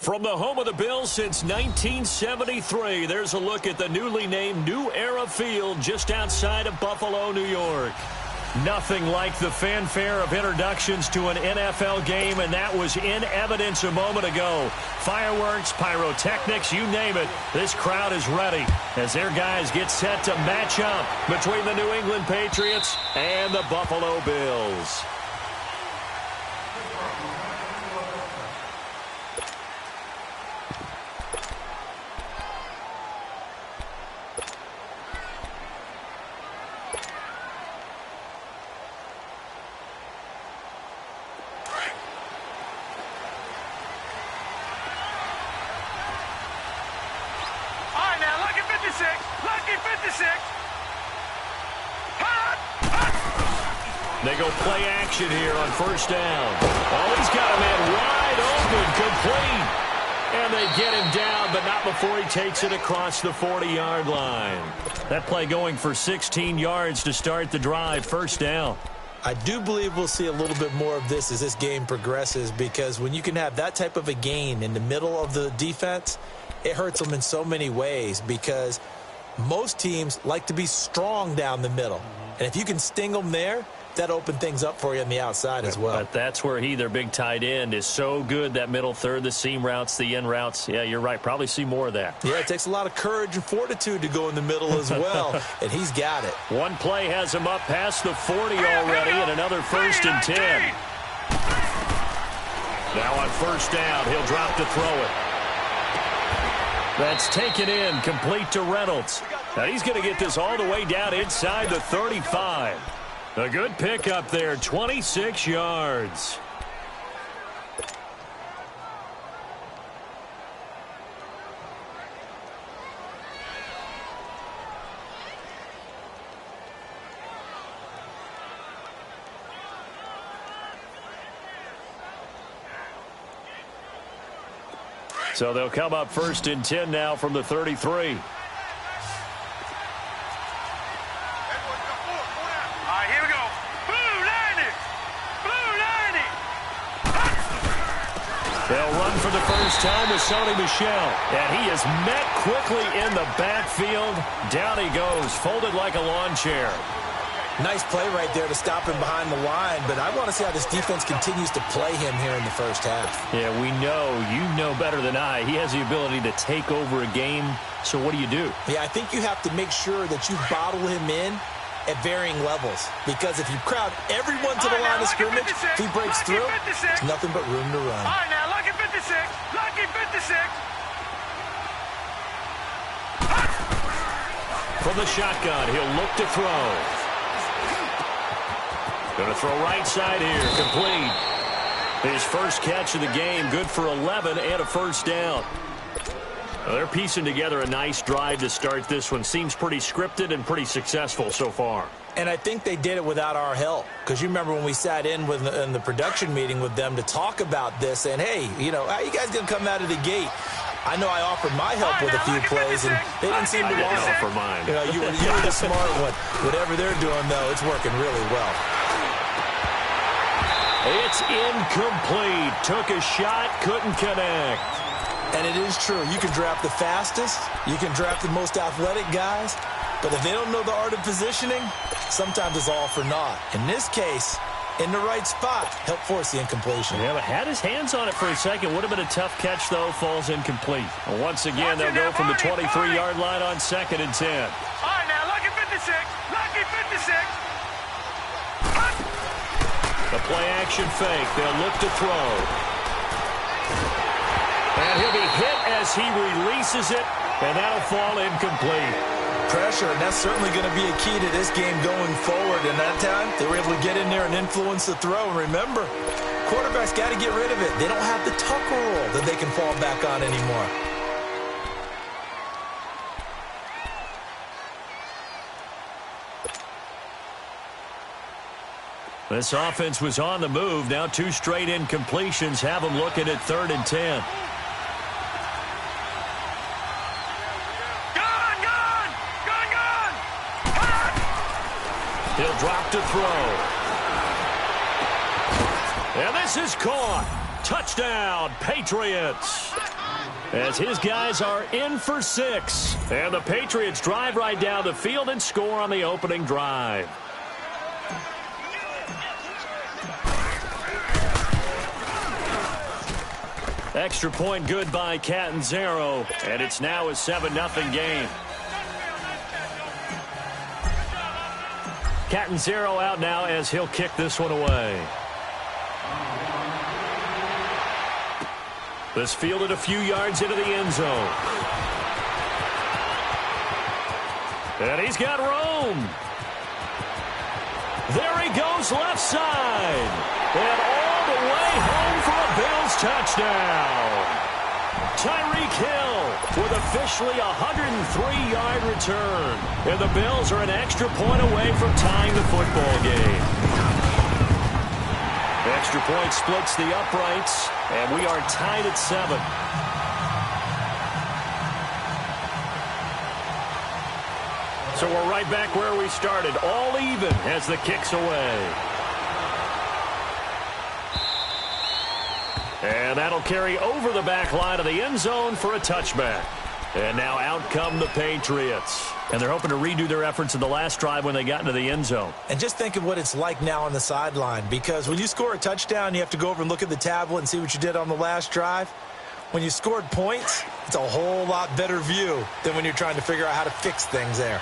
From the home of the Bills since 1973, there's a look at the newly named New Era Field just outside of Buffalo, New York. Nothing like the fanfare of introductions to an NFL game, and that was in evidence a moment ago. Fireworks, pyrotechnics, you name it. This crowd is ready as their guys get set to match up between the New England Patriots and the Buffalo Bills. They go play action here on first down. Oh, he's got a man wide open, complete. And they get him down, but not before he takes it across the 40-yard line. That play going for 16 yards to start the drive, first down. I do believe we'll see a little bit more of this as this game progresses, because when you can have that type of a gain in the middle of the defense, it hurts them in so many ways, because most teams like to be strong down the middle. And if you can sting them there, that opened things up for you on the outside as well. But that's where their big tight end, is so good, that middle third, the seam routes, the in routes. Yeah, you're right. Probably see more of that. Yeah, it takes a lot of courage and fortitude to go in the middle as well, and he's got it. One play has him up past the 40 already, and another first and 10. Now on first down, he'll drop to throw it. That's taken in, complete to Reynolds. Now he's going to get this all the way down inside the 35. A good pickup there, 26 yards. So they'll come up first and 10 now from the 33. They'll run for the first time with Sony Michel. And he is met quickly in the backfield. Down he goes, folded like a lawn chair. Nice play right there to stop him behind the line, but I want to see how this defense continues to play him here in the first half. Yeah, we know, you know better than I, he has the ability to take over a game. So what do? Yeah, I think you have to make sure that you bottle him in at varying levels, because if you crowd everyone to the line of scrimmage, if he breaks through, there's nothing but room to run. All right, now, lucky 56, lucky 56. From the shotgun, he'll look to throw. Going to throw right side here, complete. His first catch of the game, good for 11 and a first down. Well, they're piecing together a nice drive to start this one. Seems pretty scripted and pretty successful so far. And I think they did it without our help, because you remember when we sat in the production meeting with them to talk about this, and hey, you know, how you guys going to come out of the gate? I know I offered my help with a few plays, and they didn't seem to want to. Offer mine. You know, you were the smart one. Whatever they're doing, though, it's working really well. It's incomplete. Took a shot, couldn't connect. And it is true. You can draft the fastest. You can draft the most athletic guys. But if they don't know the art of positioning, sometimes it's all for naught. In this case, in the right spot, helped force the incompletion. Yeah, but had his hands on it for a second. Would have been a tough catch, though. Falls incomplete. And once again, they'll go from the 23-yard line on second and 10. All right, now, lucky 56, lucky 56. The play-action fake. They'll look to throw. And he'll be hit as he releases it, and that'll fall incomplete. Pressure, and that's certainly going to be a key to this game going forward. And that time, they were able to get in there and influence the throw. And remember, quarterbacks got to get rid of it. They don't have the tuck rule that they can fall back on anymore. This offense was on the move. Now 2 straight incompletions have them looking at 3rd and 10. He'll drop to throw. And this is caught. Touchdown, Patriots. As his guys are in for 6. And the Patriots drive right down the field and score on the opening drive. Extra point good by Catanzaro. And it's now a 7-0 game. Catanzaro out now as he'll kick this one away. This fielded a few yards into the end zone. And he's got room. There he goes left side. And all the way home for a Bills touchdown. Tyreek Hill with officially a 103-yard return. And the Bills are an extra point away from tying the football game. Extra point splits the uprights, and we are tied at 7. So we're right back where we started, all even as the kick's away. And that'll carry over the back line of the end zone for a touchback. And now out come the Patriots. And they're hoping to redo their efforts in the last drive when they got into the end zone. And just think of what it's like now on the sideline, because when you score a touchdown, you have to go over and look at the tablet and see what you did on the last drive. When you scored points, it's a whole lot better view than when you're trying to figure out how to fix things there.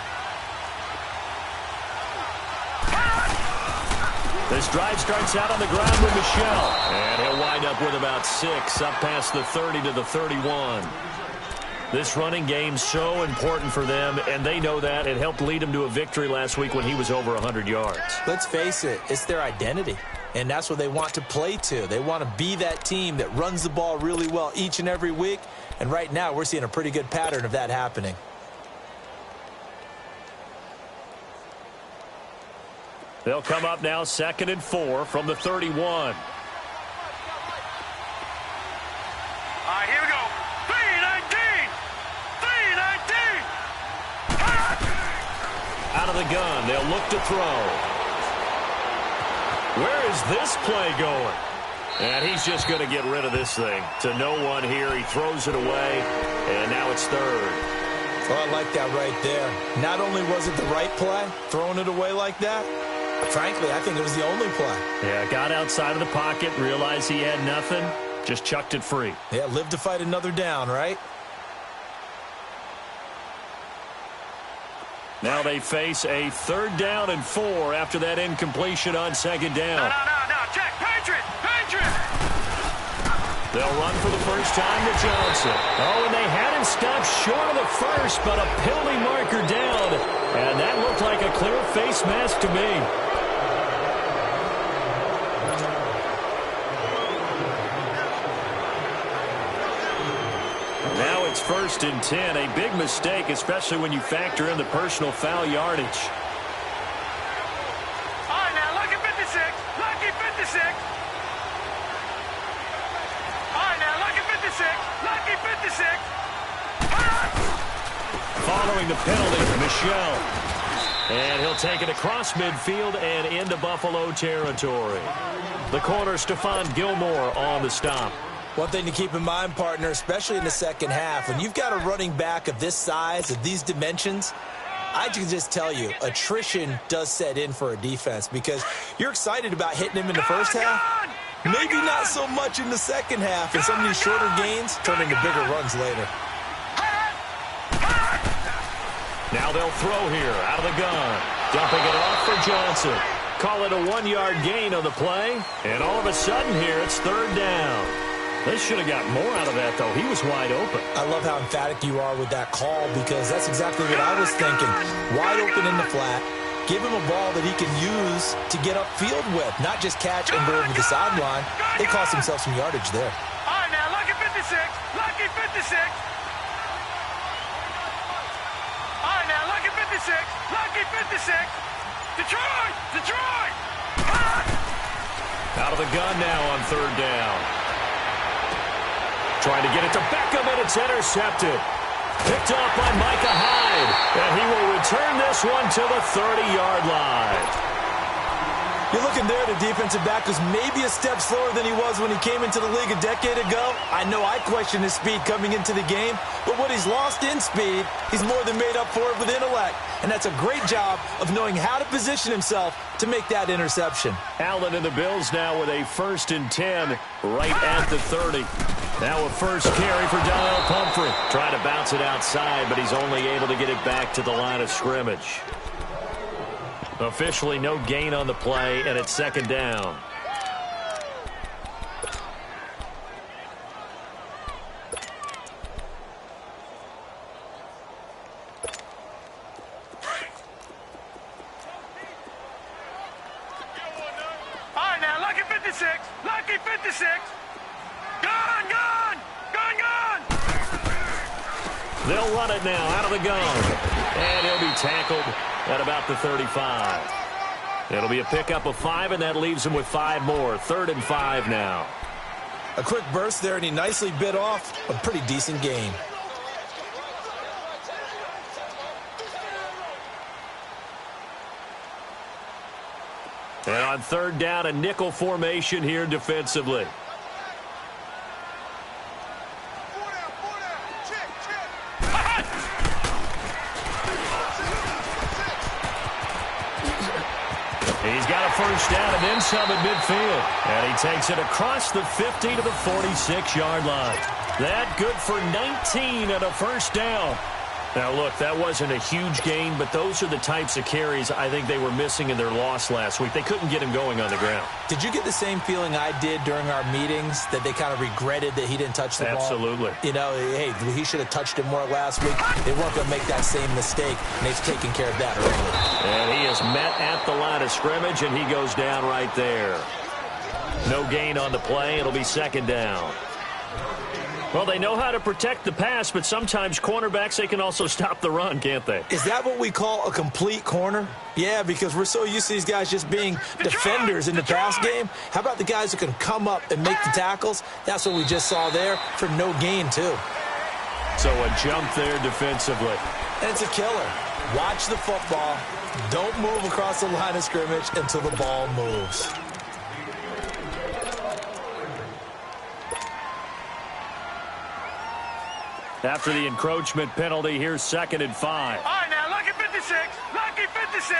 This drive starts out on the ground with Michel. And he'll wind up with about 6, up past the 30 to the 31. This running game's so important for them, and they know that. It helped lead them to a victory last week when he was over 100 yards. Let's face it, it's their identity, and that's what they want to play to. They want to be that team that runs the ball really well each and every week, and right now we're seeing a pretty good pattern of that happening. They'll come up now 2nd and 4 from the 31. All right, here we go. 3-19. 3-19. Out of the gun, they'll look to throw. Where is this play going? And he's just going to get rid of this thing. To no one here, he throws it away, and now it's 3rd. Well, I like that right there. Not only was it the right play, throwing it away like that, frankly, I think it was the only play. Yeah, got outside of the pocket, realized he had nothing, just chucked it free. Yeah, live to fight another down, right? Now they face a 3rd down and 4 after that incompletion on 2nd down. No, check. Patriot. They'll run for the first time to Johnson. Oh, and they had him stopped short of the first, but a penalty marker down. And that looked like a clear face mask to me. Now it's 1st and 10. A big mistake, especially when you factor in the personal foul yardage. All right, now, lucky 56. Lucky 56. All right, now, lucky 56. Lucky 56. Following the penalty, Michel. And he'll take it across midfield and into Buffalo territory. The corner, Stephon Gilmore, on the stop. One thing to keep in mind, partner, especially in the second half, when you've got a running back of this size, of these dimensions, I can just tell you, attrition does set in for a defense because you're excited about hitting him in the first half. Maybe not so much in the second half, and some of these shorter gains turn into bigger runs later. Now they'll throw here out of the gun. Dumping it off for Johnson. Call it a 1-yard gain on the play. And all of a sudden here, it's 3rd down. They should have got more out of that, though. He was wide open. I love how emphatic you are with that call because that's exactly what I was thinking. Wide open in the flat. Give him a ball that he can use to get upfield with, not just catch and go over the sideline. They cost themselves some yardage there. All right, now, lucky 56. Lucky 56. All right, now, lucky 56. Lucky 56. Detroit. Out of the gun now on 3rd down. Trying to get it to Beckham, and it's intercepted. Picked off by Micah Hyde. And he will return this one to the 30-yard line. You're looking there, the defensive back was maybe a step slower than he was when he came into the league a decade ago. I know I questioned his speed coming into the game, but what he's lost in speed, he's more than made up for it with intellect. And that's a great job of knowing how to position himself to make that interception. Allen and the Bills now with a 1st and 10 right at the 30. Now a first carry for Donnell Pumphrey. Trying to bounce it outside, but he's only able to get it back to the line of scrimmage. Officially no gain on the play, and it's 2nd down. All right, now, lucky 56. Lucky 56. Gone, gone. Gone, gone. They'll run it now out of the gun. And he'll be tackled at about the 35. It'll be a pickup of 5, and that leaves him with 5 more. 3rd and 5 now. A quick burst there, and he nicely bit off a pretty decent gain. And on 3rd down, a nickel formation here defensively. He's got a first down and then some at midfield. And he takes it across the 50 to the 46-yard line. That good for 19 and a first down. Now, look, that wasn't a huge gain, but those are the types of carries I think they were missing in their loss last week. They couldn't get him going on the ground. Did you get the same feeling I did during our meetings, that they kind of regretted that he didn't touch the ball? Absolutely. You know, hey, he should have touched it more last week. They weren't going to make that same mistake, and they've taken care of that early. And he is met at the line of scrimmage, and he goes down right there. No gain on the play. It'll be 2nd down. Well, they know how to protect the pass, but sometimes cornerbacks, they can also stop the run, can't they? Is that what we call a complete corner? Yeah, because we're so used to these guys just being defenders in the pass game. How about the guys who can come up and make the tackles? That's what we just saw there for no gain, too. So a jump there defensively. And it's a killer. Watch the football. Don't move across the line of scrimmage until the ball moves. After the encroachment penalty, here's 2nd and 5. All right, now, lucky 56. Lucky 56.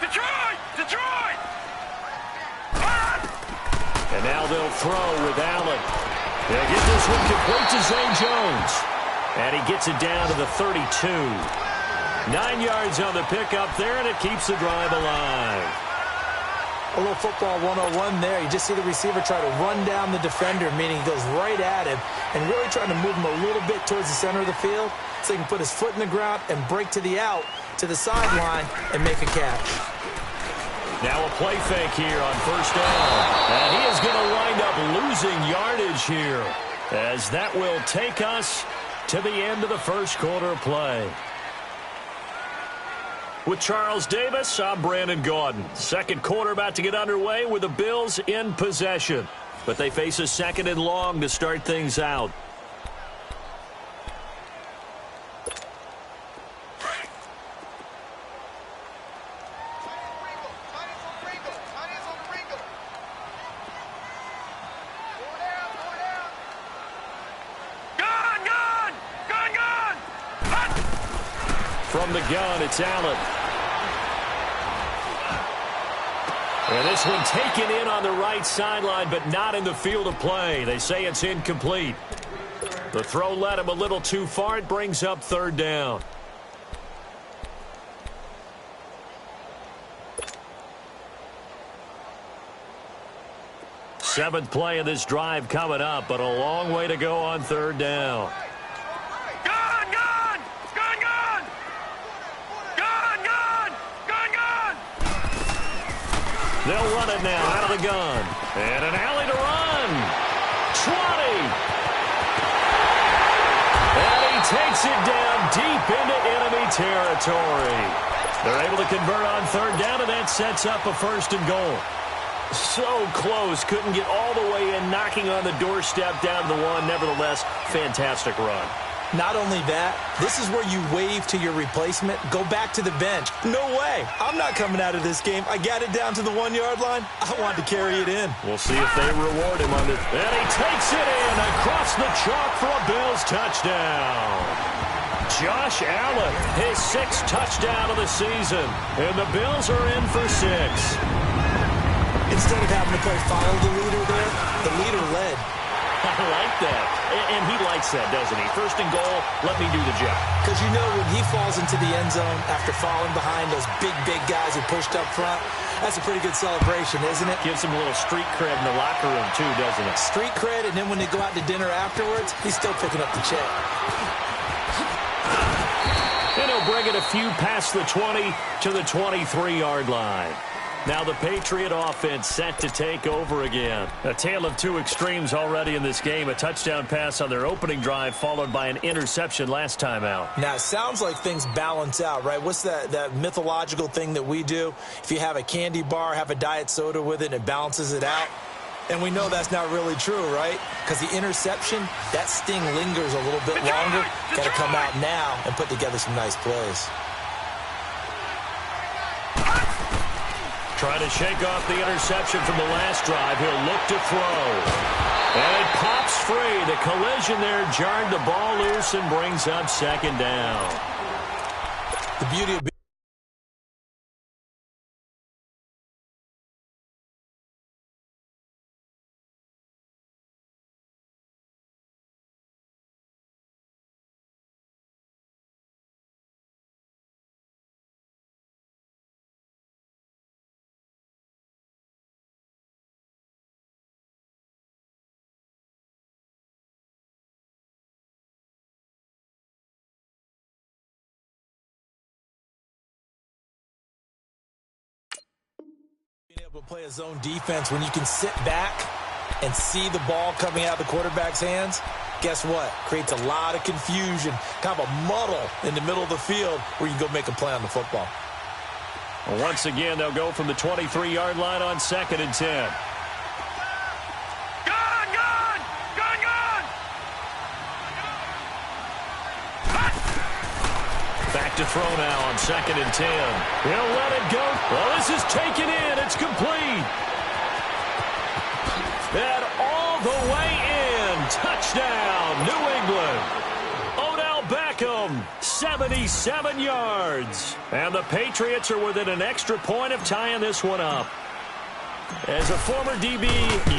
Detroit! Detroit! And now they'll throw with Allen. They'll get this one complete to Zay Jones. And he gets it down to the 32. 9 yards on the pickup there, and it keeps the drive alive. A little football 101 there. You just see the receiver try to run down the defender, meaning he goes right at him, and really trying to move him a little bit towards the center of the field so he can put his foot in the ground and break to the out, to the sideline, and make a catch. Now a play fake here on 1st down. And he is going to wind up losing yardage here, as that will take us to the end of the first quarter of play. With Charles Davis, I'm Brandon Gaudin. Second quarter about to get underway with the Bills in possession. But they face a 2nd and long to start things out. From the gun, it's Allen. And this one taken in on the right sideline, but not in the field of play. They say it's incomplete. The throw led him a little too far. It brings up 3rd down. Seventh play of this drive coming up, but a long way to go on 3rd down. They'll run it now out of the gun. And an alley to run. 20. And he takes it down deep into enemy territory. They're able to convert on 3rd down, and that sets up a 1st and goal. So close. Couldn't get all the way in, knocking on the doorstep down to the 1. Nevertheless, fantastic run. Not only that, this is where you wave to your replacement, go back to the bench. No way. I'm not coming out of this game. I got it down to the 1-yard line. I want to carry it in. We'll see if they reward him on this. And he takes it in across the chalk for a Bills touchdown. Josh Allen, his 6th touchdown of the season. And the Bills are in for 6. Instead of having to play follow the leader there, the leader led. I like that. And he likes that, doesn't he? First and goal, let me do the job. Because you know when he falls into the end zone after falling behind those big guys who pushed up front, that's a pretty good celebration, isn't it? Gives him a little street cred in the locker room, too, doesn't it? Street cred, and then when they go out to dinner afterwards, he's still picking up the check. And he'll bring it a few past the 20 to the 23-yard line. Now the Patriot offense set to take over again. A tale of two extremes already in this game. A touchdown pass on their opening drive followed by an interception last time out. Now, it sounds like things balance out, right? What's that mythological thing that we do? If you have a candy bar, have a diet soda with it, and it balances it out. And we know that's not really true, right? Because the interception, that sting lingers a little bit longer. Got to come out now and put together some nice plays. Trying to shake off the interception from the last drive. He'll look to throw. And it pops free. The collision there jarred the ball loose and brings up second down. The beauty of being able to play a zone defense when you can sit back and see the ball coming out of the quarterback's hands, guess what? Creates a lot of confusion, kind of a muddle in the middle of the field where you can go make a play on the football. Well, once again, they'll go from the 23-yard line on 2nd and 10. Back to throw now on 2nd and 10. He'll let it go. Well, this is taken in. It's complete. And all the way in. Touchdown, New England. Odell Beckham, 77 yards. And the Patriots are within an extra point of tying this one up. As a former DB,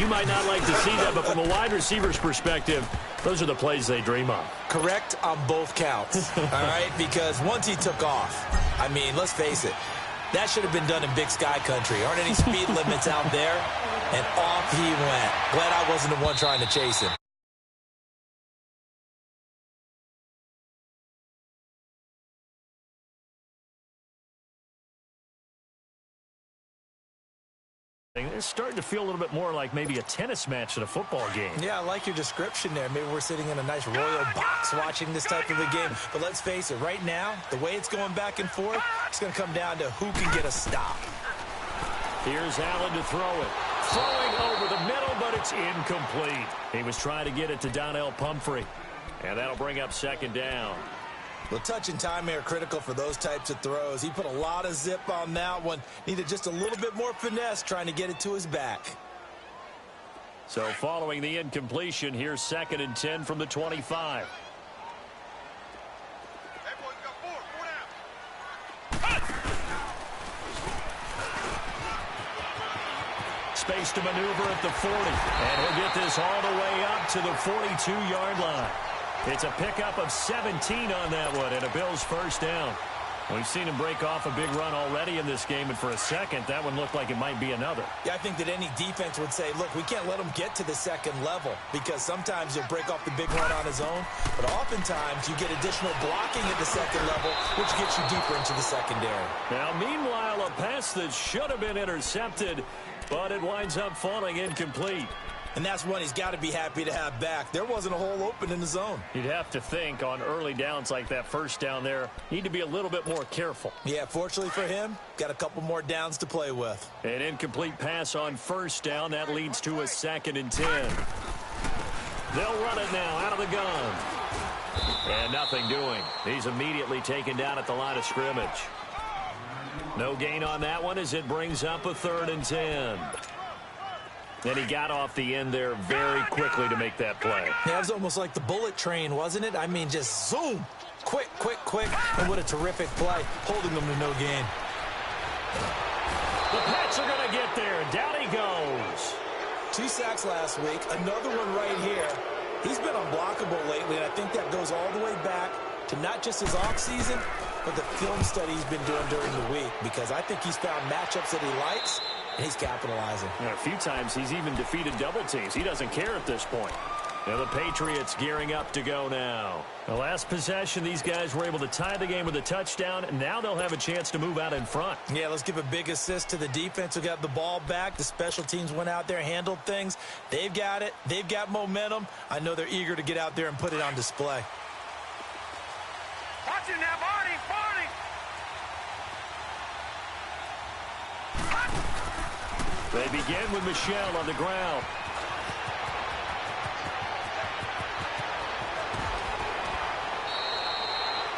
you might not like to see that, but from a wide receiver's perspective, those are the plays they dream of. Correct on both counts, all right? Because once he took off, I mean, let's face it, that should have been done in Big Sky country. Aren't any speed limits out there? And off he went. Glad I wasn't the one trying to chase him. It's starting to feel a little bit more like maybe a tennis match at a football game. Yeah, I like your description there. Maybe we're sitting in a nice royal box watching this type of a game. But let's face it, right now, the way it's going back and forth, it's going to come down to who can get a stop. Here's Allen to throw it. Throwing over the middle, but it's incomplete. He was trying to get it to Donnell Pumphrey. And that'll bring up 2nd down. Well, touch and time are critical for those types of throws. He put a lot of zip on that one. Needed just a little bit more finesse trying to get it to his back. So following the incompletion, here's 2nd and 10 from the 25. Space to maneuver at the 40. And he'll get this all the way up to the 42-yard line. It's a pickup of 17 on that one and a Bills first down. We've seen him break off a big run already in this game, and for a second, that one looked like it might be another. Yeah, I think that any defense would say, look, we can't let him get to the second level because sometimes he'll break off the big run on his own, but oftentimes you get additional blocking at the second level, which gets you deeper into the secondary. Now, meanwhile, a pass that should have been intercepted, but it winds up falling incomplete. And that's one he's got to be happy to have back. There wasn't a hole open in the zone. You'd have to think on early downs like that first down there, need to be a little bit more careful. Yeah, fortunately for him, got a couple more downs to play with. An incomplete pass on first down. That leads to a 2nd and 10. They'll run it now out of the gun. And nothing doing. He's immediately taken down at the line of scrimmage. No gain on that one as it brings up a 3rd and 10. And he got off the end there very quickly to make that play. Yeah, it was almost like the bullet train, wasn't it? I mean, just zoom. Quick, quick, quick. And what a terrific play, holding them to no gain. The Pats are going to get there. Down he goes. 2 sacks last week. Another one right here. He's been unblockable lately, and I think that goes all the way back to not just his offseason, but the film study he's been doing during the week, because I think he's found matchups that he likes, and he's capitalizing. And a few times he's even defeated double teams. He doesn't care at this point. Now the Patriots gearing up to go now. The last possession, these guys were able to tie the game with a touchdown, and now they'll have a chance to move out in front. Yeah, let's give a big assist to the defense who got the ball back. The special teams went out there, handled things. They've got it. They've got momentum. I know they're eager to get out there and put it on display. Watch it now, Barney, Barney. They begin with Michel on the ground.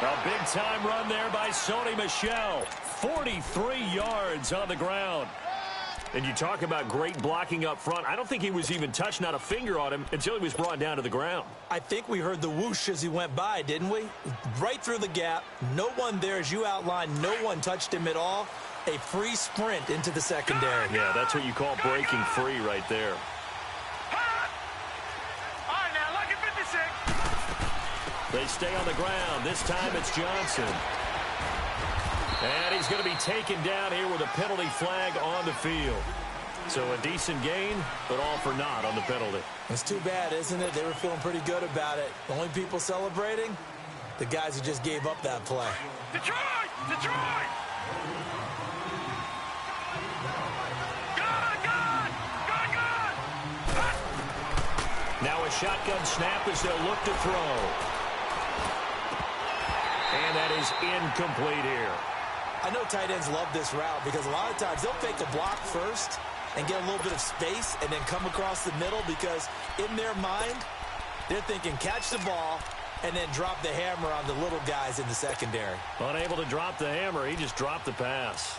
A big-time run there by Sony Michel. 43 yards on the ground. And you talk about great blocking up front. I don't think he was even touched, not a finger on him, until he was brought down to the ground. I think we heard the whoosh as he went by, didn't we? Right through the gap. No one there, as you outlined. No one touched him at all. A free sprint into the secondary. Yeah, that's what you call breaking free right there. All right, now, lucky 56. They stay on the ground. This time it's Johnson. And he's going to be taken down here with a penalty flag on the field. So a decent gain, but all for naught on the penalty. It's too bad, isn't it? They were feeling pretty good about it. The only people celebrating, the guys who just gave up that play. Detroit! Detroit! Gone! Gone! Gone! Gone! Now a shotgun snap as they'll look to throw. And that is incomplete here. I know tight ends love this route because a lot of times they'll fake a block first and get a little bit of space and then come across the middle, because in their mind, they're thinking catch the ball and then drop the hammer on the little guys in the secondary. Unable to drop the hammer, he just dropped the pass.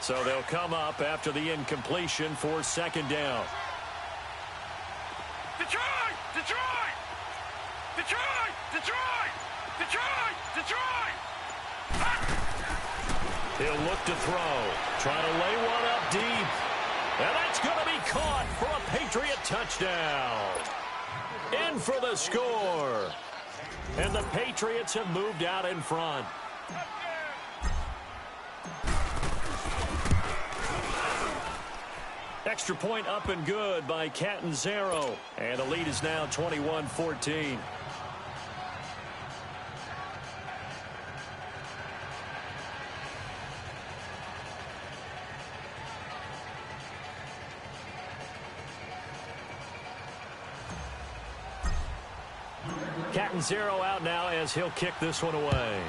So they'll come up after the incompletion for 2nd down. Detroit! Detroit! Detroit! Detroit! Detroit! Detroit! He'll look to throw. Try to lay one up deep. And that's going to be caught for a Patriot touchdown. In for the score. And the Patriots have moved out in front. Extra point up and good by Catanzaro. And the lead is now 21-14. Catanzaro out now as he'll kick this one away.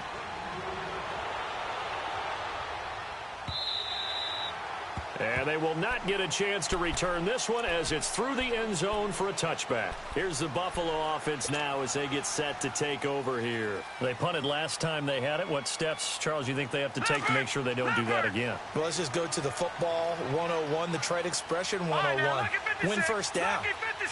And they will not get a chance to return this one as it's through the end zone for a touchback. Here's the Buffalo offense now as they get set to take over here. They punted last time they had it. What steps, Charles, you think they have to take to make sure they don't do that again? Well, let's just go to the football 101, the trade expression 101. Win first down.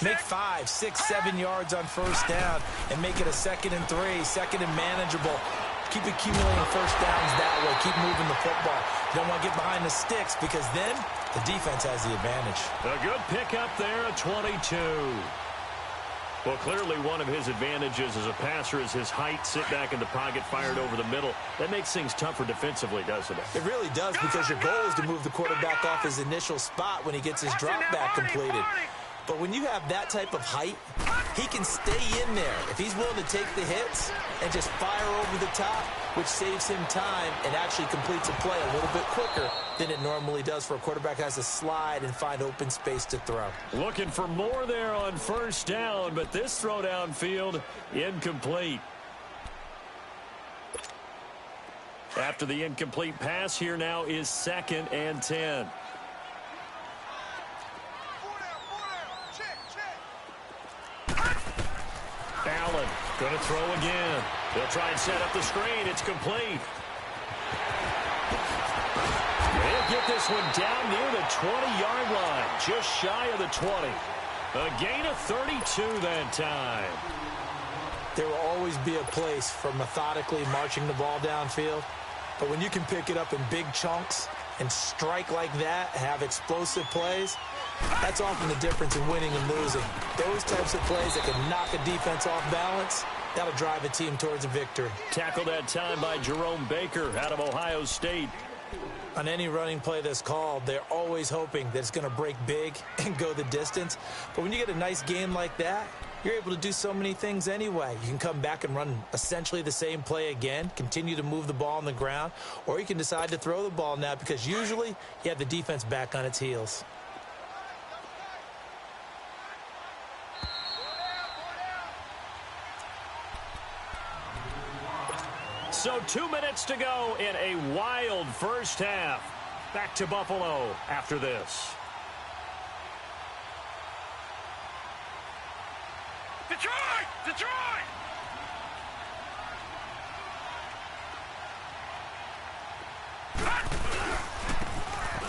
Make 5, 6, 7 yards on first down and make it a 2nd and 3, 2nd and manageable. Keep accumulating first downs that way. Keep moving the football. You don't want to get behind the sticks because then the defense has the advantage. A good pickup there, a 22. Well, clearly one of his advantages as a passer is his height. Sit back in the pocket, fired over the middle. That makes things tougher defensively, doesn't it? It really does, because your goal is to move the quarterback off his initial spot when he gets his drop back completed. But when you have that type of height, he can stay in there. If he's willing to take the hits and just fire over the top, which saves him time and actually completes a play a little bit quicker than it normally does for a quarterback who has to slide and find open space to throw. Looking for more there on first down, but this throw downfield incomplete. After the incomplete pass, here now is 2nd and 10. Allen going to throw again. They'll try and set up the screen. It's complete. They'll get this one down near the 20-yard line, just shy of the 20. A gain of 32 that time. There will always be a place for methodically marching the ball downfield. But when you can pick it up in big chunks and strike like that, have explosive plays, that's often the difference in winning and losing. Those types of plays that can knock a defense off balance, that'll drive a team towards a victory. Tackled that time by Jerome Baker out of Ohio State. On any running play that's called, they're always hoping that it's going to break big and go the distance. But when you get a nice game like that, you're able to do so many things anyway. You can come back and run essentially the same play again, continue to move the ball on the ground, or you can decide to throw the ball now because usually you have the defense back on its heels. So 2 minutes to go in a wild first half. Back to Buffalo after this. Detroit! Detroit!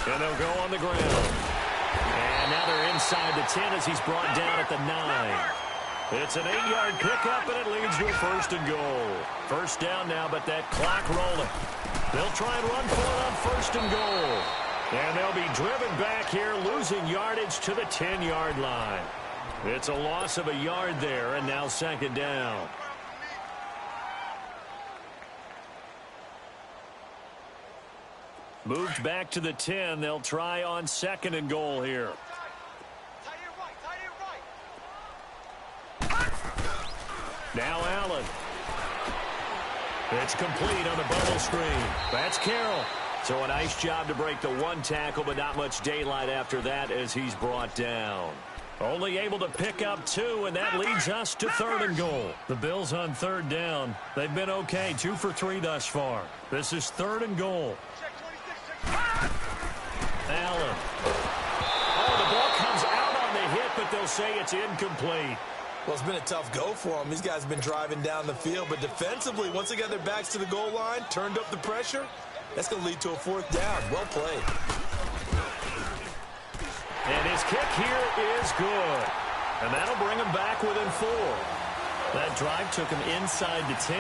And they'll go on the ground. And now they're inside the 10 as he's brought down at the 9. It's an 8-yard pickup, and it leads to a 1st and goal. First down now, but that clock rolling. They'll try and run for it on 1st and goal. And they'll be driven back here, losing yardage to the 10-yard line. It's a loss of a yard there, and now 2nd down. Moved back to the 10. They'll try on 2nd and goal here. Now Allen. It's complete on the bubble screen. That's Carroll. So a nice job to break the 1 tackle, but not much daylight after that as he's brought down. Only able to pick up 2, and that leads us to 3rd and goal. The Bills on 3rd down. They've been okay, 2 for 3 thus far. This is 3rd and goal. Allen. Oh, the ball comes out on the hit, but they'll say it's incomplete. Well, it's been a tough go for them. These guys have been driving down the field, but defensively, once they got their backs to the goal line, turned up the pressure, that's going to lead to a 4th down. Well played. And his kick here is good. And that'll bring him back within 4. That drive took him inside the 10.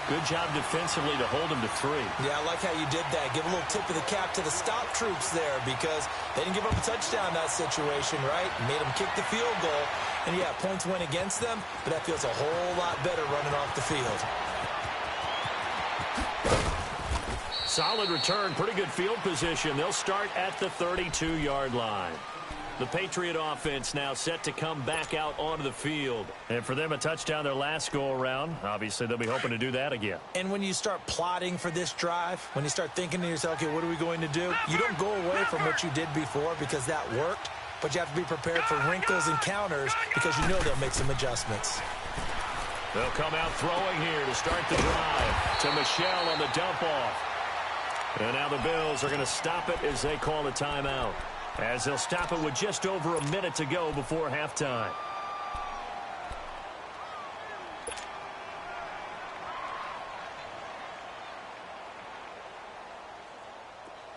Good job defensively to hold him to 3. Yeah, I like how you did that. Give a little tip of the cap to the stop troops there because they didn't give up a touchdown in that situation, right? Made them kick the field goal. And, yeah, points went against them, but that feels a whole lot better running off the field. Solid return, pretty good field position. They'll start at the 32-yard line. The Patriot offense now set to come back out onto the field. And for them, a touchdown their last go-around. Obviously, they'll be hoping to do that again. And when you start plotting for this drive, when you start thinking to yourself, okay, what are we going to do? You don't go away from what you did before because that worked, but you have to be prepared for wrinkles and counters because you know they'll make some adjustments. They'll come out throwing here to start the drive to Michel on the dump-off. And now the Bills are going to stop it as they call a timeout. As they'll stop it with just over a minute to go before halftime.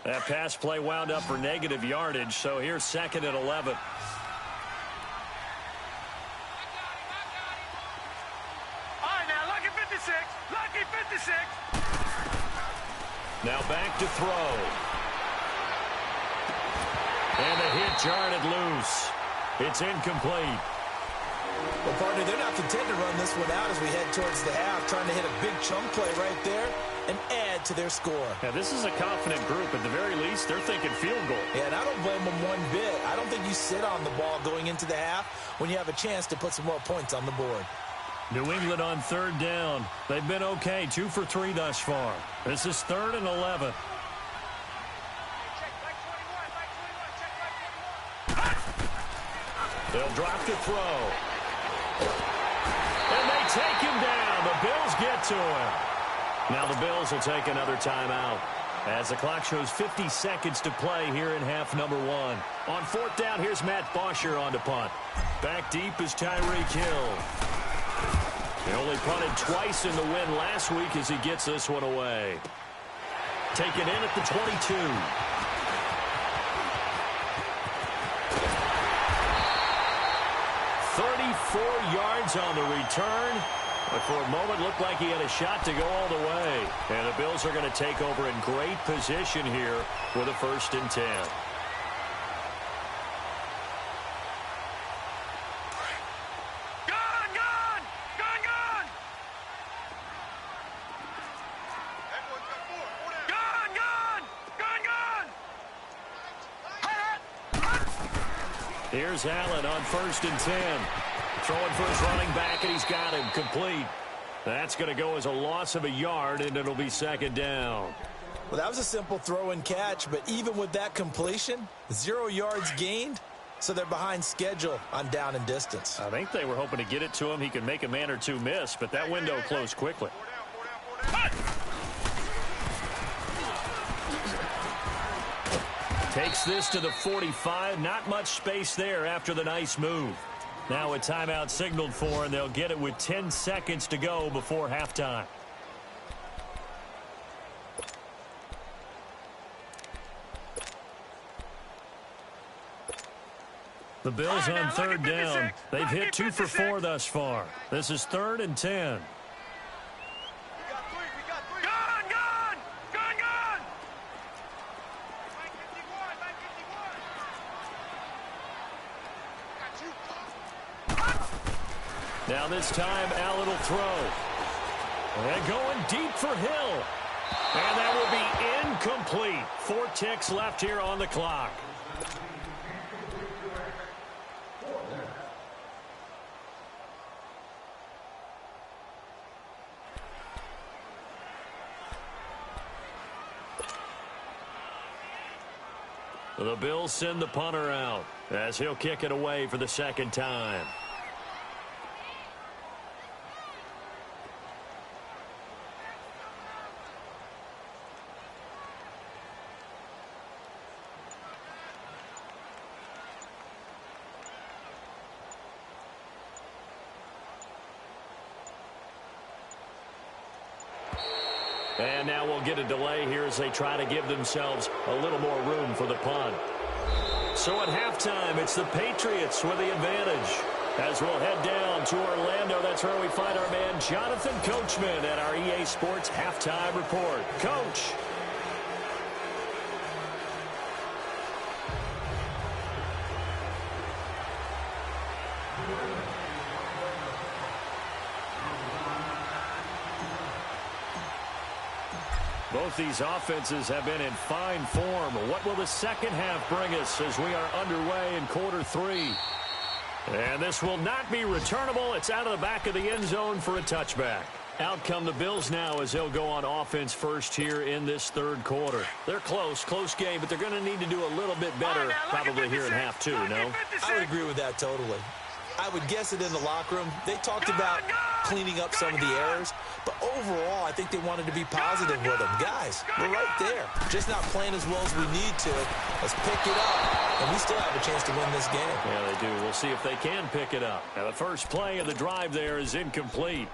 That pass play wound up for negative yardage, so here's 2nd and 11. All right, now, lucky 56. Lucky 56. Now back to throw. And the hit jarred it loose. It's incomplete. Well, partner, they're not content to run this one out as we head towards the half, trying to hit a big chunk play right there and add to their score. Now, this is a confident group. At the very least, they're thinking field goal. Yeah, and I don't blame them one bit. I don't think you sit on the ball going into the half when you have a chance to put some more points on the board. New England on third down. They've been okay, 2 for 3 thus far. This is 3rd and 11. They'll drop the throw. And they take him down. The Bills get to him. Now the Bills will take another timeout as the clock shows 50 seconds to play here in half number 1. On 4th down, here's Matt Bosher on to punt. Back deep is Tyreek Hill. He only punted twice in the win last week as he gets this one away. Taken in at the 22. 34 yards on the return. But for a moment, looked like he had a shot to go all the way. And the Bills are going to take over in great position here with a 1st and 10. Here's Allen on 1st and 10. Throwing for his running back, and he's got him complete. That's going to go as a loss of a yard, and it'll be 2nd down. Well, that was a simple throw and catch, but even with that completion, 0 yards gained, so they're behind schedule on down and distance. I think they were hoping to get it to him. He could make a man or two miss, but that window closed quickly. Takes this to the 45. Not much space there after the nice move. Now a timeout signaled for, and they'll get it with 10 seconds to go before halftime. The Bills on 3rd down. They've hit 2 for 4 thus far. This is 3rd and 10. Now this time, Allen will throw. And going deep for Hill. And that will be incomplete. 4 ticks left here on the clock. The Bills send the punter out as he'll kick it away for the 2nd time. And now we'll get a delay here as they try to give themselves a little more room for the punt. So at halftime, it's the Patriots with the advantage. As we'll head down to Orlando, that's where we find our man Jonathan Coachman at our EA Sports Halftime Report. Coach. Both these offenses have been in fine form. What will the second half bring us as we are underway in quarter 3? And this will not be returnable. It's out of the back of the end zone for a touchback. Out come the Bills now as they'll go on offense first here in this 3rd quarter. They're close game, but they're going to need to do a little bit better probably here in half 2, no? I would agree with that totally. I would guess it in the locker room. They talked about cleaning up some of the errors, but overall, I think they wanted to be positive with them. Guys, we're right there. Just not playing as well as we need to. Let's pick it up, and we still have a chance to win this game. Yeah, they do. We'll see if they can pick it up. Now, the first play of the drive there is incomplete.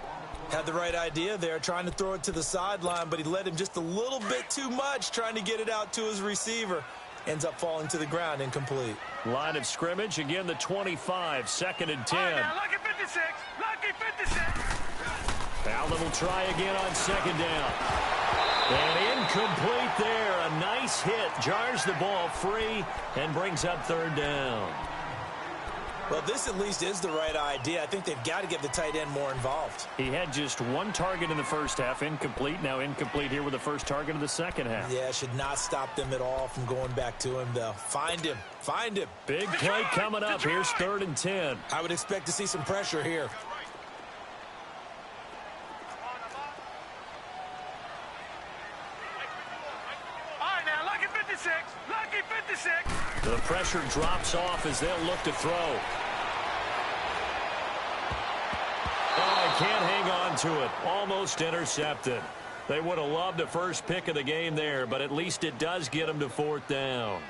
Had the right idea there, trying to throw it to the sideline, but he led him just a little bit too much, trying to get it out to his receiver. Ends up falling to the ground, incomplete. Line of scrimmage, again the 25, 2nd and 10. Now, lucky 56, lucky 56. Allen will try again on 2nd down. And incomplete there. A nice hit, jars the ball free, and brings up 3rd down. Well, this at least is the right idea. I think they've got to get the tight end more involved. He had just 1 target in the first half, incomplete. Now incomplete here with the first target of the second half. Yeah, should not stop them at all from going back to him, though. Find him. Find him. Big play coming up. Here's 3rd and 10. I would expect to see some pressure here. 56. Lucky 56. The pressure drops off as they'll look to throw. Oh, he can't hang on to it. Almost intercepted. They would have loved the first pick of the game there, but at least it does get them to 4th down.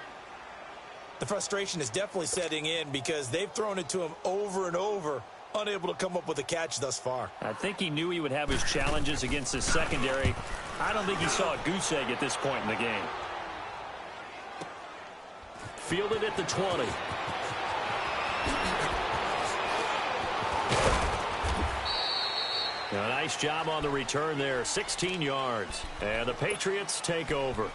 The frustration is definitely setting in because they've thrown it to him over and over, unable to come up with a catch thus far. I think he knew he would have his challenges against his secondary. I don't think he saw a goose egg at this point in the game. Fielded at the 20. A nice job on the return there, 16 yards. And the Patriots take over.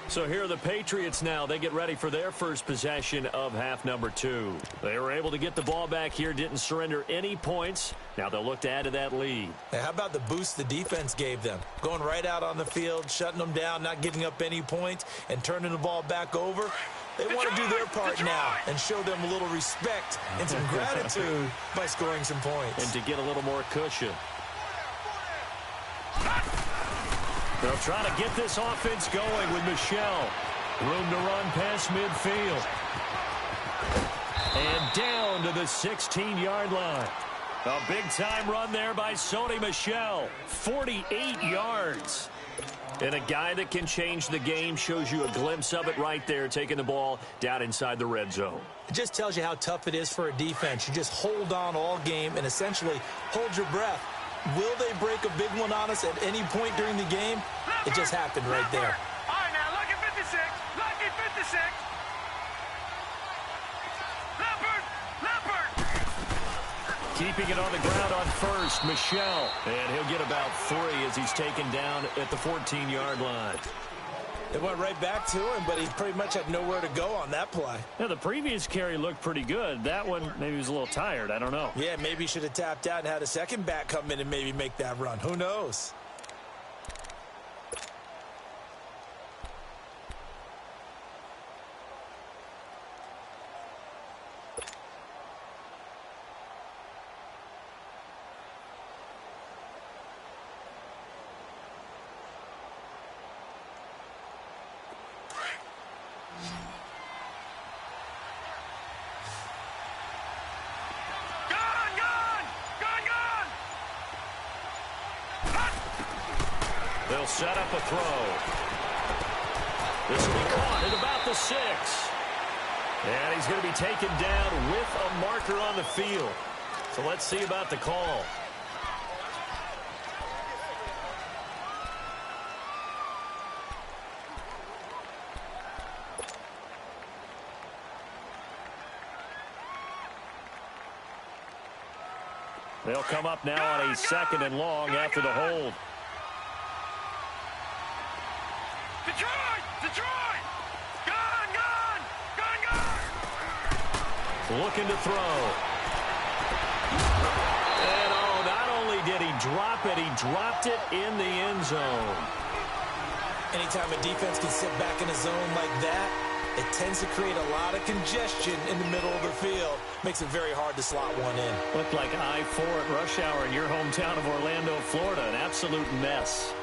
So here are the Patriots now. They get ready for their first possession of half number 2. They were able to get the ball back here, didn't surrender any points. Now they'll look to add to that lead. Now, how about the boost the defense gave them? Going right out on the field, shutting them down, not giving up any points, and turning the ball back over. They want to do their part now and show them a little respect and some gratitude by scoring some points. And to get a little more cushion. They'll try to get this offense going with Michel. Room to run past midfield. And down to the 16-yard line. A big-time run there by Sony Michel. 48 yards. And a guy that can change the game, shows you a glimpse of it right there, taking the ball down inside the red zone. It just tells you how tough it is for a defense. You just hold on all game and essentially hold your breath. Will they break a big one on us at any point during the game? It just happened right there. All right, now, lucky 56. Lucky 56. Leopard. Keeping it on the ground on first, Michel. And he'll get about 3 as he's taken down at the 14-yard line. It went right back to him, but he pretty much had nowhere to go on that play. Yeah, the previous carry looked pretty good. That one, maybe he was a little tired. I don't know. Yeah, maybe he should have tapped out and had a second back come in and maybe make that run. Who knows? They'll set up a throw. This will be caught at about the 6. And he's going to be taken down with a marker on the field. So let's see about the call. They'll come up now on a 2nd and long after the hold. Detroit! Gone! Looking to throw. And oh, not only did he drop it, he dropped it in the end zone. Anytime a defense can sit back in a zone like that, it tends to create a lot of congestion in the middle of the field. Makes it very hard to slot one in. Looked like I-4 at rush hour in your hometown of Orlando, Florida. An absolute mess.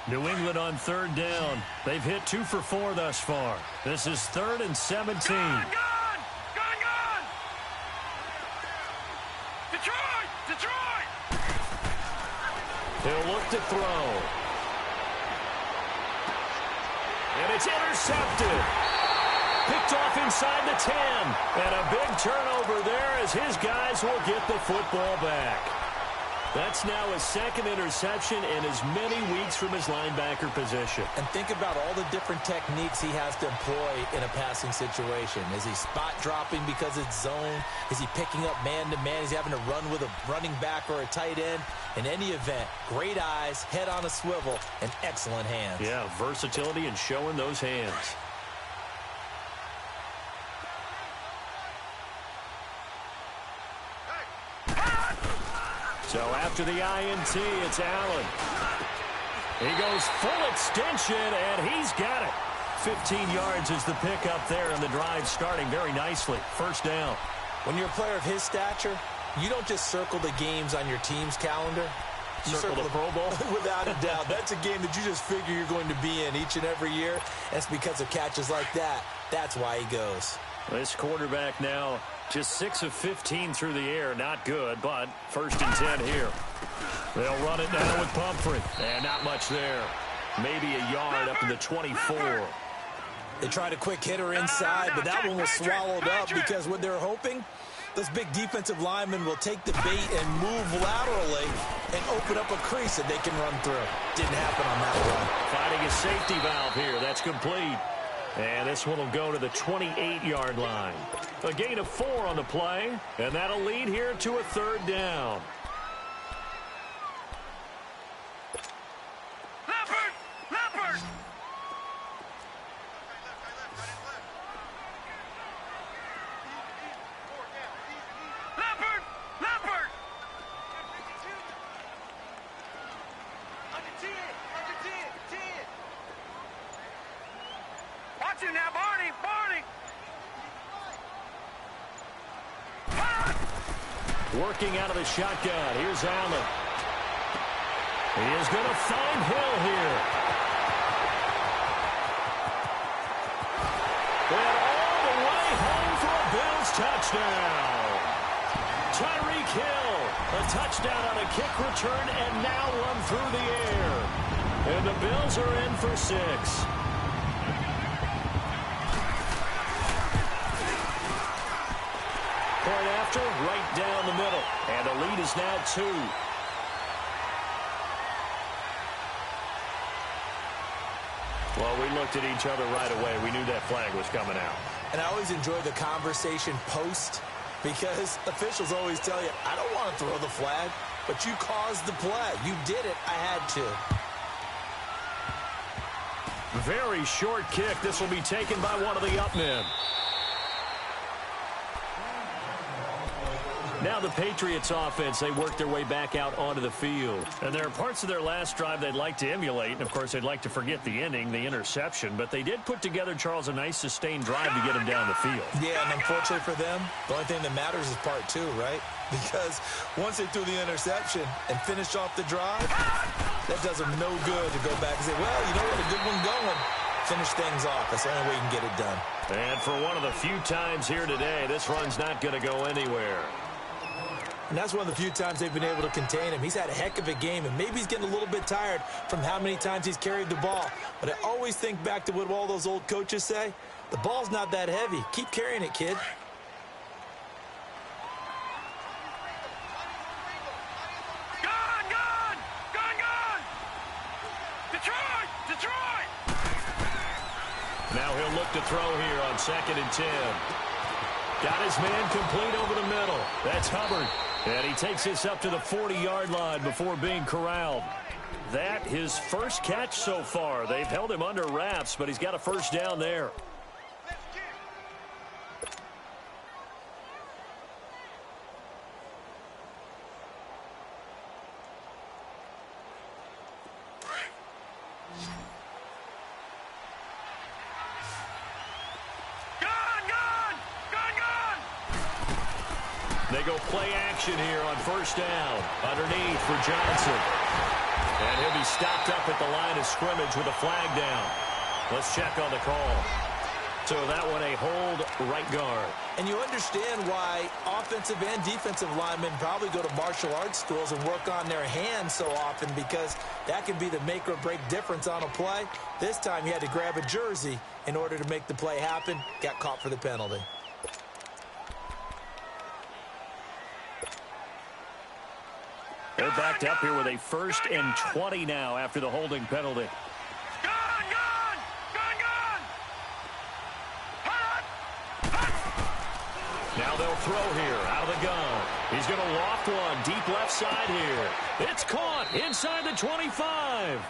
New England on 3rd down. They've hit 2 for 4 thus far. This is 3rd and 17. Gone! Detroit! He'll look to throw. And it's intercepted. Picked off inside the 10. And a big turnover there as his guys will get the football back. That's now his 2nd interception in as many weeks from his linebacker position. And think about all the different techniques he has to employ in a passing situation. Is he spot dropping because it's zone? Is he picking up man-to-man? Is he having to run with a running back or a tight end? In any event, great eyes, head on a swivel, and excellent hands. Yeah, versatility and showing those hands. So after the INT, it's Allen. He goes full extension, and he's got it. 15 yards is the pickup there, and the drive starting very nicely. 1st down. When you're a player of his stature, you don't just circle the games on your team's calendar. Circle the Pro Bowl? Without a doubt. That's a game that you just figure you're going to be in each and every year. That's because of catches like that. That's why he goes. This quarterback now just 6 of 15 through the air. Not good, but 1st and 10 here. They'll run it down with Pumphrey. And not much there. Maybe a yard up to the 24. They tried a quick hitter inside, but that one was swallowed up because what they're hoping, those big defensive linemen will take the bait and move laterally and open up a crease that they can run through. Didn't happen on that one. Finding a safety valve here. That's complete. And this one will go to the 28-yard line. A gain of 4 on the play, and that'll lead here to a 3rd down. Leopard! Watch it now, Barney! Working out of the shotgun. Here's Allen. He is going to find Hill here. And all the way home for a Bills touchdown. Tyreek Hill, a touchdown on a kick return, and now one through the air. And the Bills are in for 6. Point after, right down the middle. And the lead is now 2. Well, we looked at each other right away. We knew that flag was coming out. And I always enjoy the conversation post because officials always tell you, I don't want to throw the flag, but you caused the play. You did it. I had to. Very short kick. This will be taken by one of the up men. Now the Patriots offense, they work their way back out onto the field. And there are parts of their last drive they'd like to emulate. And, of course, they'd like to forget the ending, the interception. But they did put together, Charles, a nice sustained drive to get him down the field. Yeah, and unfortunately for them, the only thing that matters is part 2, right? Because once they threw the interception and finished off the drive, that does them no good to go back and say, well, you know what, a good one going. Finish things off. That's the only way you can get it done. And for one of the few times here today, this run's not going to go anywhere. And that's one of the few times they've been able to contain him. He's had a heck of a game, and maybe he's getting a little bit tired from how many times he's carried the ball. But I always think back to what all those old coaches say. The ball's not that heavy. Keep carrying it, kid. Gone! Detroit! Now he'll look to throw here on 2nd and 10. Got his man complete over the middle. That's Hubbard. And he takes this up to the 40-yard line before being corralled. That his first catch so far. They've held him under wraps, but he's got a 1st down there. They go play action here on 1st down. Underneath for Johnson. And he'll be stopped up at the line of scrimmage with a flag down. Let's check on the call. So that one a hold right guard. And you understand why offensive and defensive linemen probably go to martial arts schools and work on their hands so often, because that can be the make or break difference on a play. This time he had to grab a jersey in order to make the play happen. Got caught for the penalty. They're backed up here with a 1st and 20 now after the holding penalty. Now they'll throw here out of the gun. He's going to loft one deep left side here. It's caught inside the 25.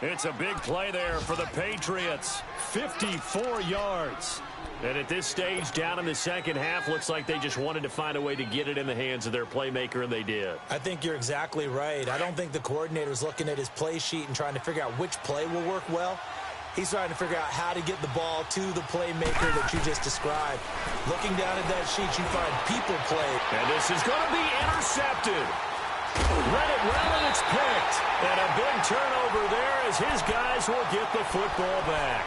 It's a big play there for the Patriots. 54 yards. And at this stage, down in the second half, looks like they just wanted to find a way to get it in the hands of their playmaker, and they did. I think you're exactly right. I don't think the coordinator's looking at his play sheet and trying to figure out which play will work well. He's trying to figure out how to get the ball to the playmaker that you just described. Looking down at that sheet, you find people play. And this is going to be intercepted. Read it well, and it's picked. And a big turnover there as his guys will get the football back.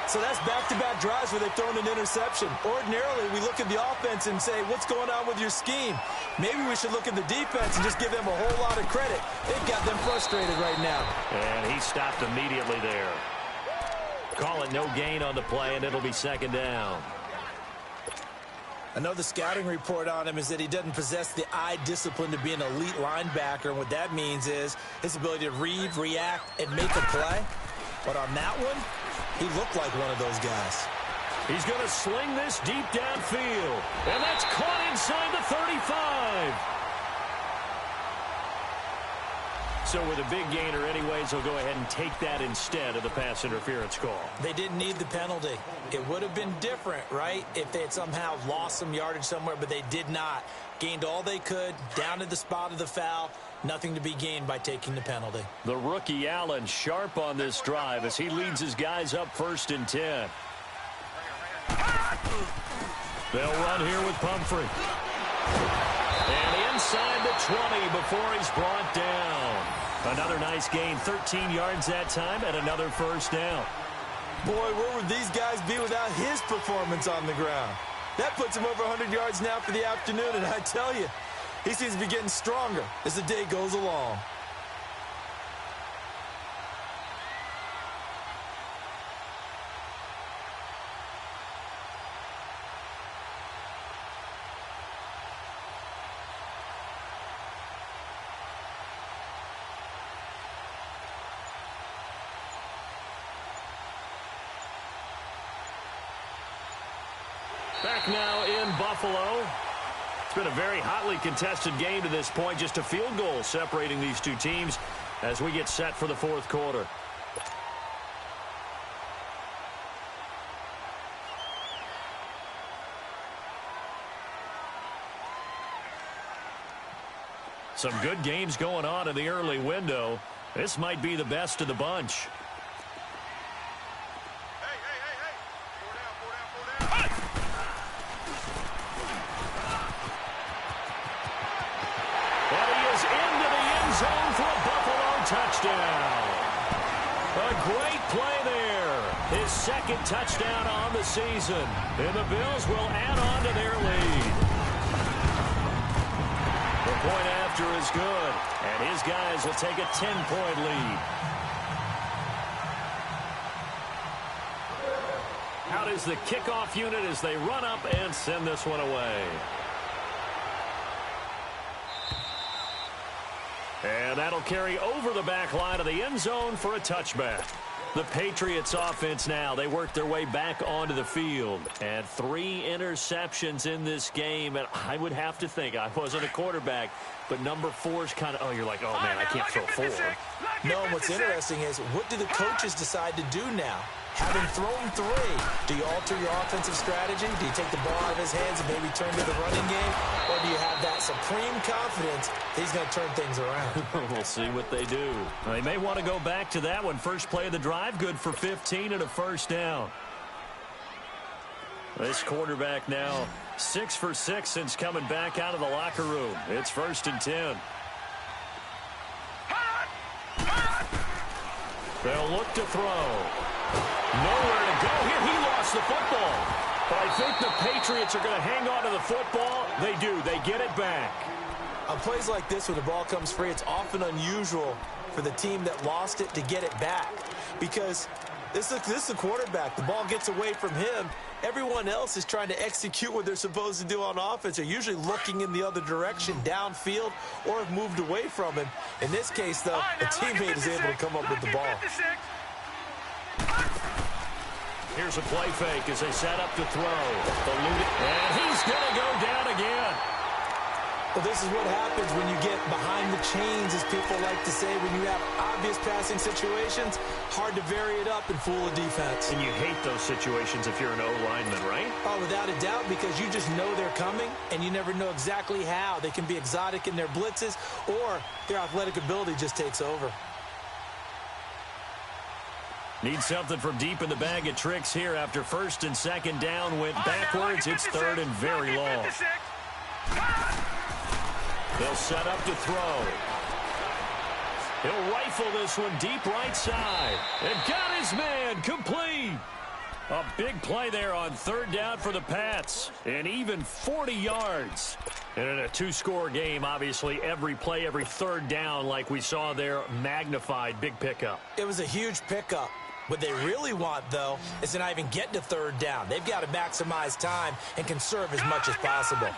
So that's back-to-back drives where they've thrown an interception. Ordinarily, we look at the offense and say, what's going on with your scheme? Maybe we should look at the defense and just give them a whole lot of credit. They've got them frustrated right now. And he stopped immediately there. Call it no gain on the play, and it'll be second down. I know the scouting report on him is that he doesn't possess the eye discipline to be an elite linebacker. And what that means is his ability to read, react, and make a play. But on that one, he looked like one of those guys. He's going to sling this deep downfield. And that's caught inside the 35. So with a big gainer anyways, he'll go ahead and take that instead of the pass interference call. They didn't need the penalty. It would have been different, right, if they had somehow lost some yardage somewhere, but they did not. Gained all they could, down to the spot of the foul. Nothing to be gained by taking the penalty. The rookie Allen sharp on this drive as he leads his guys up 1st and 10. They'll run here with Pumphrey. And inside the 20 before he's brought down. Another nice gain, 13 yards that time, and another 1st down. Boy, where would these guys be without his performance on the ground? That puts him over 100 yards now for the afternoon, and I tell you, he seems to be getting stronger as the day goes along. Back now in Buffalo. It's been a very hotly contested game to this point. Just a field goal separating these two teams as we get set for the 4th quarter. Some good games going on in the early window. This might be the best of the bunch. Touchdown. A great play there. His 2nd touchdown on the season. And the Bills will add on to their lead. The point after is good. And his guys will take a 10-point lead. Out is the kickoff unit as they run up and send this one away. And that'll carry over the back line of the end zone for a touchback. The Patriots offense now, they work their way back onto the field. And 3 interceptions in this game. And I would have to think, I wasn't a quarterback, but number 4 is kind of, oh, you're like, oh, man, I can't throw 4. No, what's interesting is, what do the coaches decide to do now? Having thrown 3, do you alter your offensive strategy? Do you take the ball out of his hands and maybe turn to the running game? Or do you have that supreme confidence that he's going to turn things around? We'll see what they do. They may want to go back to that one. First play of the drive, good for 15 and a 1st down. This quarterback now 6 for 6 since coming back out of the locker room. It's 1st and 10. They'll look to throw. Nowhere to go here. He lost the football. But I think the Patriots are going to hang on to the football. They do. They get it back. On plays like this, when the ball comes free, it's often unusual for the team that lost it to get it back. Because this is a quarterback. The ball gets away from him. Everyone else is trying to execute what they're supposed to do on offense. They're usually looking in the other direction, downfield, or have moved away from him. In this case, though, a teammate is able to come up with the ball. Here's a play fake as they set up to throw. And he's going to go down again. Well, this is what happens when you get behind the chains, as people like to say. When you have obvious passing situations, hard to vary it up and fool a defense. And you hate those situations if you're an O-lineman, right? Oh, without a doubt, because you just know they're coming, and you never know exactly how. They can be exotic in their blitzes, or their athletic ability just takes over. Need something from deep in the bag of tricks here after 1st and 2nd down went backwards. It's 3rd and very long. They'll set up to throw. He'll rifle this one deep right side. And got his man complete. A big play there on third down for the Pats. And even 40 yards. And in a two-score game, obviously, every play, every third down, like we saw there, magnified. Big pickup. It was a huge pickup. What they really want, though, is to not even get to third down. They've got to maximize time and conserve as much as possible.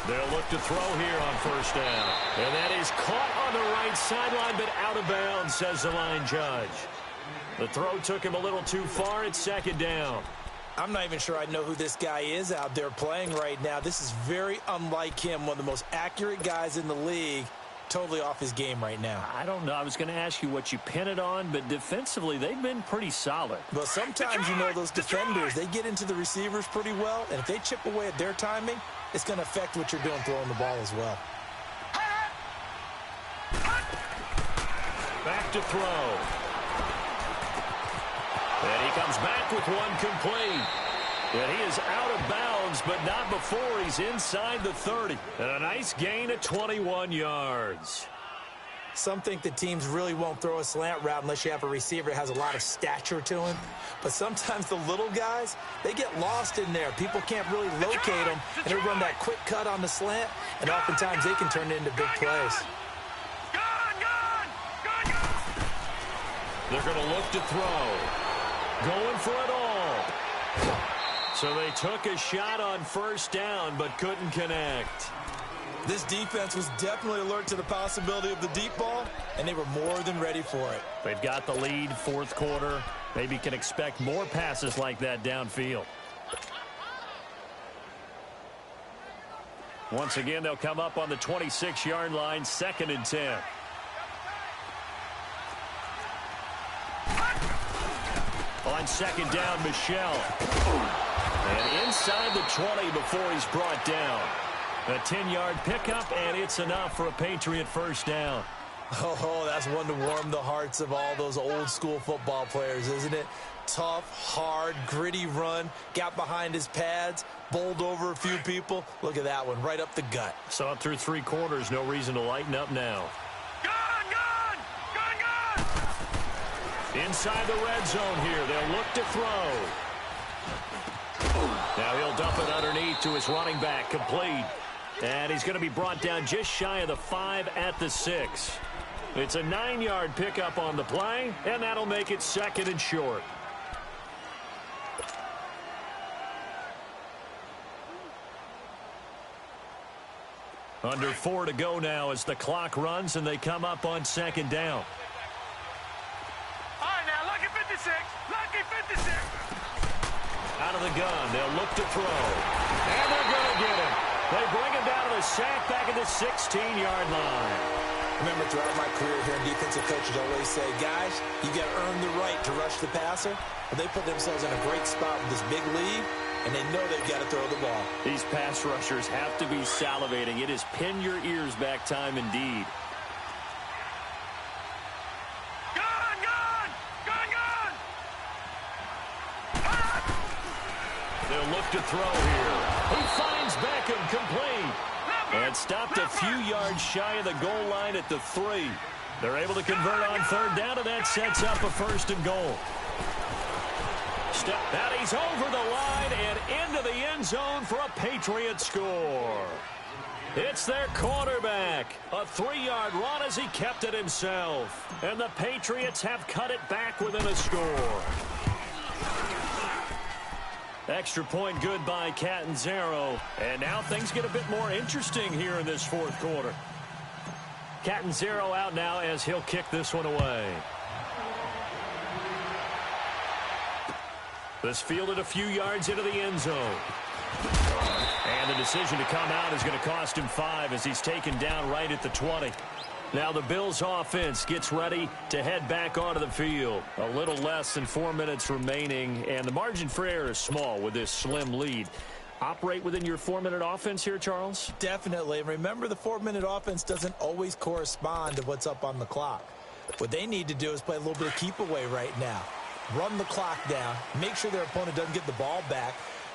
They'll look to throw here on first down. And that is caught on the right sideline, but out of bounds, says the line judge. The throw took him a little too far. It's second down. I'm not even sure I know who this guy is out there playing right now. This is very unlike him, one of the most accurate guys in the league. Totally off his game right now. I don't know. I was going to ask you what you pin it on, but defensively, they've been pretty solid. Well, sometimes, you know, those defenders, they get into the receivers pretty well, and if they chip away at their timing, it's going to affect what you're doing throwing the ball as well. Back to throw. And he comes back with one complete. And he is out of bounds, but not before he's inside the 30. And a nice gain of 21 yards. Some think the teams really won't throw a slant route unless you have a receiver that has a lot of stature to him. But sometimes the little guys, they get lost in there. People can't really locate them, and they run that quick cut on the slant, and oftentimes they can turn it into big plays. They're going to look to throw. Going for it all. So they took a shot on first down, but couldn't connect. This defense was definitely alert to the possibility of the deep ball, and they were more than ready for it. They've got the lead, fourth quarter. Maybe can expect more passes like that downfield. Once again, they'll come up on the 26-yard line, 2nd and 10. On second down, Michel. And inside the 20 before he's brought down. A 10-yard pickup, and it's enough for a Patriot first down. Oh, that's one to warm the hearts of all those old-school football players, isn't it? Tough, hard, gritty run, got behind his pads, bowled over a few people. Look at that one, right up the gut. Saw it through 3 quarters, no reason to lighten up now. Inside the red zone here, they'll look to throw. Now he'll dump it underneath to his running back, complete. And he's going to be brought down just shy of the 5 at the 6. It's a 9-yard pickup on the play, and that'll make it 2nd and short. Under 4 to go now as the clock runs, and they come up on 2nd down. All right, now, lucky 56. Lucky 56. Out of the gun, they'll look to throw. And they're going to get him. They bring him down to the sack back at the 16-yard line. Remember, throughout my career here, defensive coaches always say, guys, you got to earn the right to rush the passer. Well, they put themselves in a great spot with this big lead, and they know they've got to throw the ball. These pass rushers have to be salivating. It is pin your ears back time indeed. They'll look to throw here. He finds Beckham complete. And stopped a few yards shy of the goal line at the 3. They're able to convert on third down, and that sets up a 1st and goal. And he's over the line and into the end zone for a Patriot score. It's their quarterback. A 3-yard run as he kept it himself. And the Patriots have cut it back within a score. Extra point good by Catanzaro. And now things get a bit more interesting here in this 4th quarter. Catanzaro out now as he'll kick this one away. This fielded a few yards into the end zone. And the decision to come out is going to cost him 5 as he's taken down right at the 20. Now the Bills offense gets ready to head back onto the field. A little less than 4 minutes remaining, and the margin for error is small with this slim lead. Operate within your 4-minute offense here, Charles? Definitely. And remember, the 4-minute offense doesn't always correspond to what's up on the clock. What they need to do is play a little bit of keep away right now. Run the clock down, make sure their opponent doesn't get the ball back,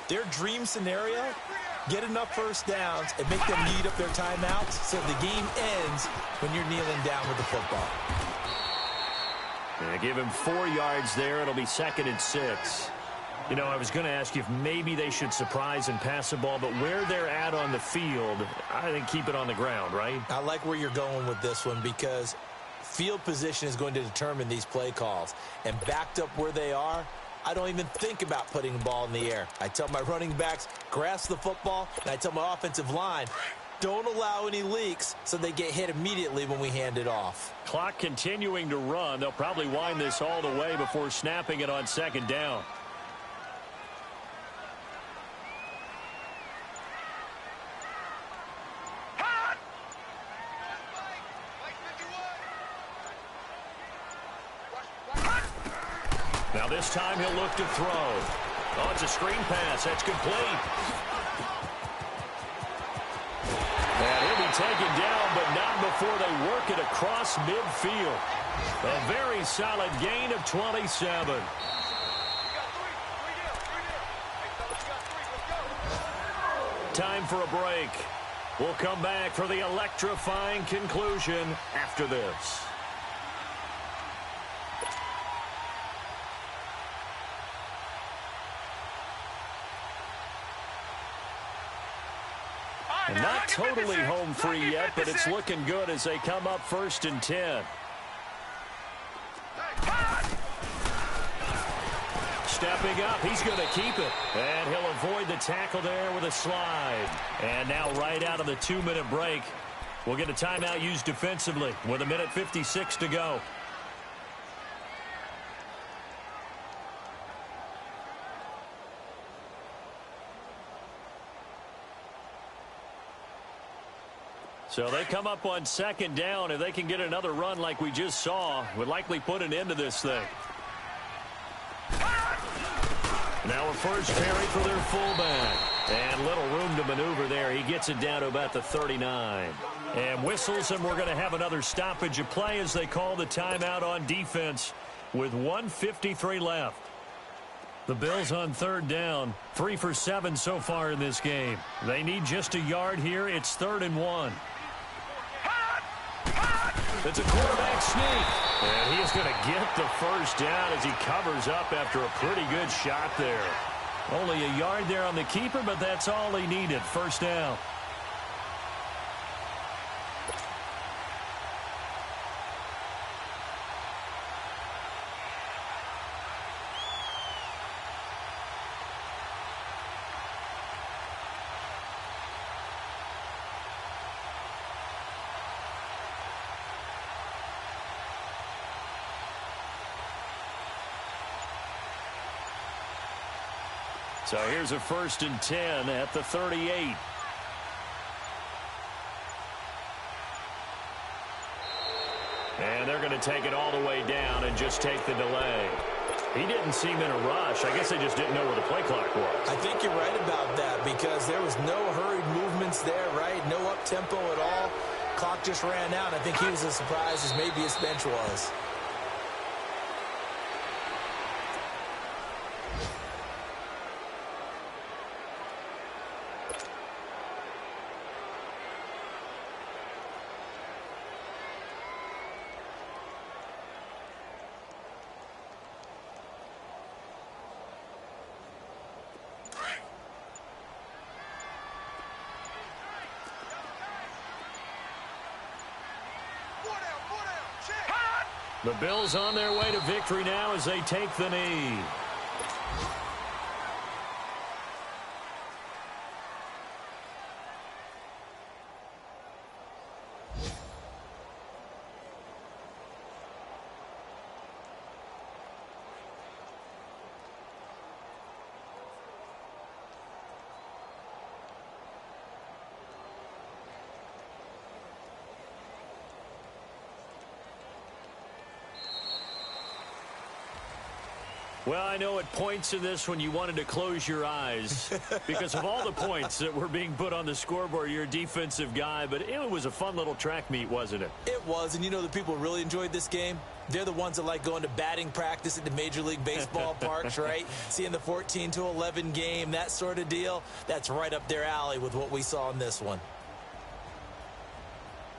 Their dream scenario, get enough first downs and make them eat up their timeouts so the game ends when you're kneeling down with the football. And give him 4 yards there. It'll be 2nd and 6. You know, I was going to ask you if maybe they should surprise and pass the ball, but where they're at on the field, I think keep it on the ground, right? I like where you're going with this one because field position is going to determine these play calls. And backed up where they are, I don't even think about putting the ball in the air. I tell my running backs, grasp the football, and I tell my offensive line, don't allow any leaks so they get hit immediately when we hand it off. Clock continuing to run. They'll probably wind this all the way before snapping it on 2nd down. Now this time he'll look to throw. Oh, it's a screen pass. That's complete. And he'll be taken down, but not before they work it across midfield. A very solid gain of 27. Time for a break. We'll come back for the electrifying conclusion after this. And not totally home free yet, but it's looking good as they come up 1st and 10. Stepping up, he's going to keep it. And he'll avoid the tackle there with a slide. And now right out of the 2-minute break, we'll get a timeout used defensively with 1:56 to go. So they come up on 2nd down. If they can get another run like we just saw, would likely put an end to this thing. Now a first carry for their fullback. And little room to maneuver there. He gets it down to about the 39. And whistles, and we're going to have another stoppage of play as they call the timeout on defense with 1:53 left. The Bills on 3rd down, 3 for 7 so far in this game. They need just a yard here. It's 3rd and 1. It's a quarterback sneak. And he is going to get the first down as he covers up after a pretty good shot there. Only a yard there on the keeper, but that's all he needed. First down. So here's a 1st and 10 at the 38. And they're going to take it all the way down and just take the delay. He didn't seem in a rush. I guess they just didn't know where the play clock was. I think you're right about that because there was no hurried movements there, right? No up-tempo at all. Clock just ran out. I think he was as surprised as maybe his bench was. The Bills on their way to victory now as they take the knee. Well, I know at points in this when you wanted to close your eyes because of all the points that were being put on the scoreboard. You're a defensive guy, but it was a fun little track meet, wasn't it? It was, and you know the people really enjoyed this game? They're the ones that like going to batting practice at the Major League Baseball parks, right? Seeing the 14-11 game, that sort of deal. That's right up their alley with what we saw in this one.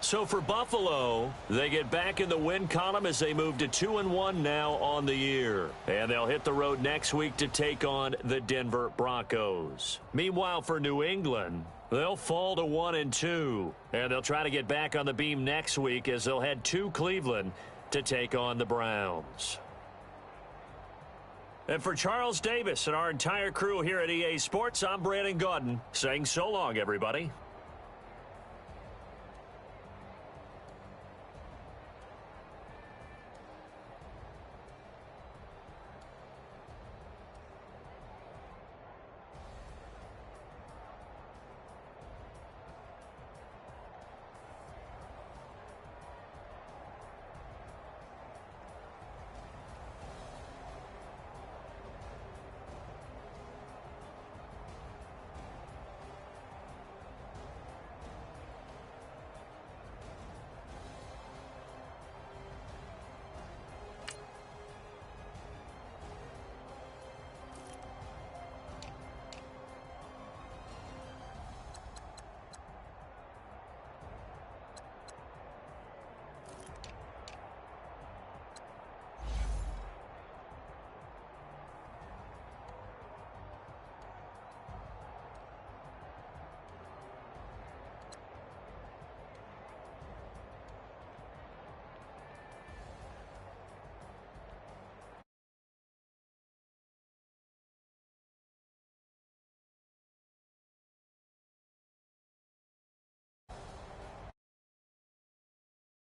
So for Buffalo, they get back in the win column as they move to 2-1 now on the year. And they'll hit the road next week to take on the Denver Broncos. Meanwhile, for New England, they'll fall to 1-2. And they'll try to get back on the beam next week as they'll head to Cleveland to take on the Browns. And for Charles Davis and our entire crew here at EA Sports, I'm Brandon Gaudin saying so long, everybody.